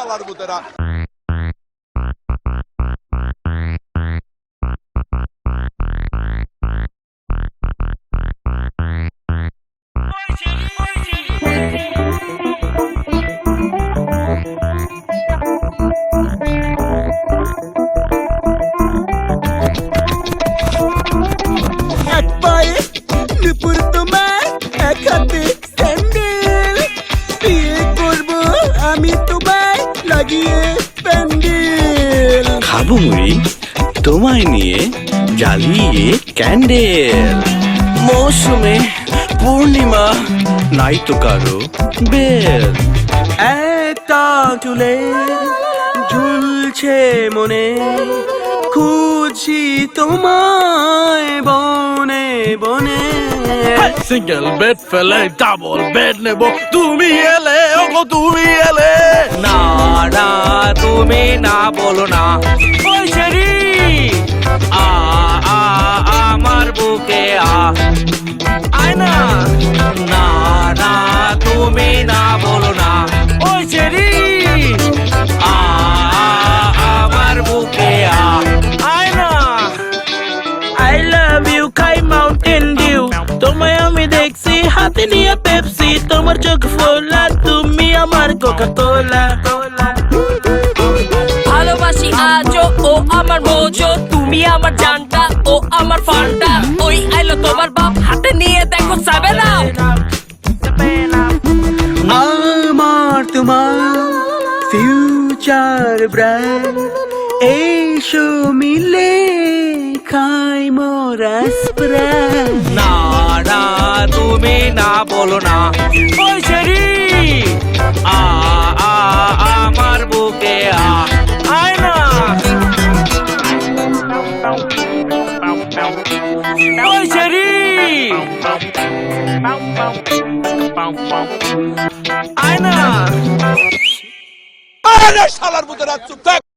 শালার বুতেরা। এক পায়ে নুপুর তোমার, এক হাতে স্যান্ডেল, বিয়ে করবো আমি তোমায় লাগিয়ে প্যান্ডেল। খাবো মুড়ি তোমায় নিয়ে জ্বালিয়ে ক্যান্ডেল। মৌসুমে পূর্ণিমা নাই তো কারো বেল। একটা চুলে ঝুলছে মনে, খুঁজছি তোমায় বনে বনে। সিঙ্গেল বেড ফেলে ডাবল বেড নেব, তুমি এলে ওগো তুমি এলে। না না তুমি না বলো না, ওই শেরি আ আ আমার বুকে আয় না। না না তুমি না বলো না, ওই শেরি আ আমার বুকে আয় না। I love you খাই মাউন্টেন ডিউ, তোমায় আমি দেখছি হাতে নিয়ে পেপসি। তোমার চোখ ফোলা, তুমি আমার কোকা কোলা। ভালোবাসি আজও, ও আমার মোজো, তুমি আমার জানটা, ও আমার ফান্টা। ওই আইলো তোমার বাপ, হাতে নিয়ে দেখো সাবেনা। আমার তোমার ফিউচার ব্রান্ড, এসো মিলে খাই মোরা স্প্রাইট। না না তুমি না বলো না, ওই শেরি আ আ আমার বুকে আয় না। ওই শেরি আয় না। আরে শালার বুতেরা চুপ থাক।